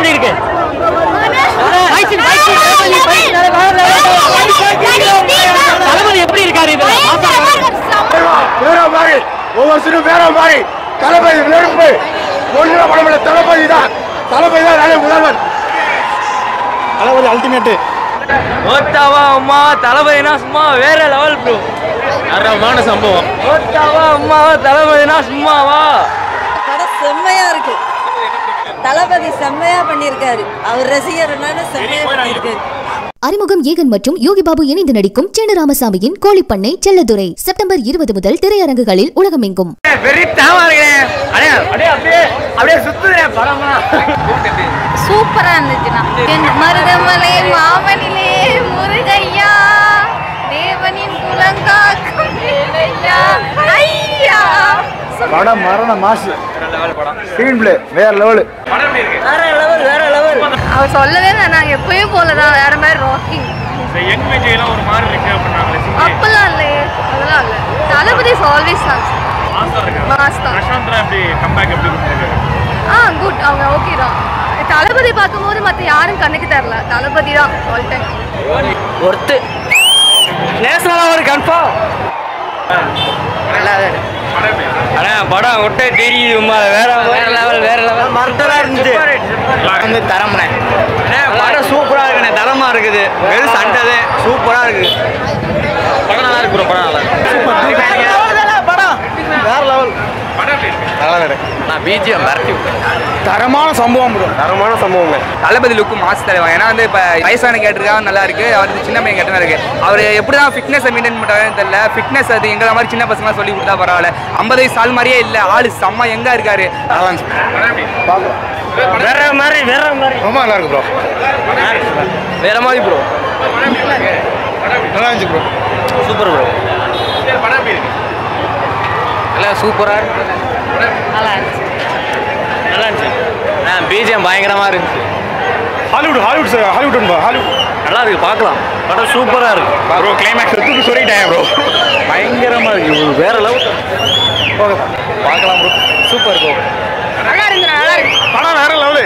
எப்படி இருக்கு? தளபதி எப்படி இருக்காரு? வேற மாதிரி ஒவ்வொருத்தரும் வேற மாதிரி தளபதி நெருப்பு ஒன்றுல படமில்ல. தளபதி தான் நாளை முதல்வன். தளபதி அல்டிமேட். ஓட்டாவா அம்மா தளபதினா சும்மா வேற லெவல் ப்ரோ. தரமான சம்பவம். ஓட்டாவா அம்மா தளபதினா சும்மாவா? படம் செம்மையா இருக்கு. தளபதி செம்மையா பண்ணியிருக்காரு. அவர் ரசிகர்னால செம்மையா பண்ணியிருக்காரு. அறிமுகம் ஏகன் மற்றும் யோகி பாபு இணைந்து நடிக்கும் சேன ராமசாமியின் கோழிப்பண்ணை செல்லதுரை செப்டம்பர் 20 முதல் திரையரங்குகளில் உலகமெங்கும். சூப்பரா இருந்துச்சுன்னா மருதமலை மாமனிலே முருகையா தேவனின் குலங்காக்கும் ஐயா. படம் மரண மாசு. ஸ்கிரீன் பிளே வேற லெவல். வேற லெவல். அவர் சொல்லவே நான் எப்பயும் போலதான் வேற மாதிரி ராக்கிங். அப்பெல்லாம் இல்லையே, அதெல்லாம் இல்ல. தளபதி ஆல்வேஸ் குட். அவங்க ஓகே தான். தளபதி பார்க்கும்போது மற்ற யாரும் கண்ணுக்கு தரல. தளபதி தான் ஆல் டைம் ஒருத்து. நேஷனல் ஒரு கன்ஃபார்ம். படம் ஒட்டே தெரியுது. வேற லெவல் மருத்துவா இருந்துச்சு. தரம்னே படம் சூப்பரா இருக்குண்ணே. தரமா இருக்குது. வெறும் சண்டை சூப்பரா இருக்கு. படம் நல்லா இருக்கு. படம் நல்லா படம் வேற லெவல். நான் பிஜிஎம் தரமான சம்பவம். தரமான சம்பவம். தளபதி லுக்கு மாசு தலைவா. ஏன்னா வந்து இப்போ வயசான கேட்டிருக்கா நல்லா இருக்கு. அவருக்கு சின்ன பையன் கேட்டா இருக்கு. அவர் எப்படி தான் ஃபிட்னஸை மெயின்டைன் பண்ணுறாருன்னு தெரியல. ஃபிட்னஸ் அது எங்களை மாதிரி சின்ன பசங்களாம் சொல்லி கொடுத்தா பரவாயில்ல. 50 வயசு ஆள் மாதிரியே இல்லை. ஆள் செம்ம எங்க இருக்காரு. வேற மாதிரி ரொம்ப நல்லா இருக்கு ப்ரோ. வேற மாதிரி ப்ரோ. நல்லா இருந்துச்சு ப்ரோ. Super bro. எல்லாம் சூப்பராக இருக்கு. நல்லா இருந்துச்சு. பிஜிஎம் பயங்கரமாக இருந்துச்சு. ஹாலிவுட் நல்லா இருக்கு. பார்க்கலாம். படம் சூப்பராக இருக்கு ப்ரோ. கிளைமேக்ஸ் சொல்லிட்டேன் ப்ரோ. பயங்கரமாக இருக்கு. வேற லெவல். பார்க்கலாம் ப்ரோ. Super bro. நல்லா இருக்கு. படம் வேற லெவலு.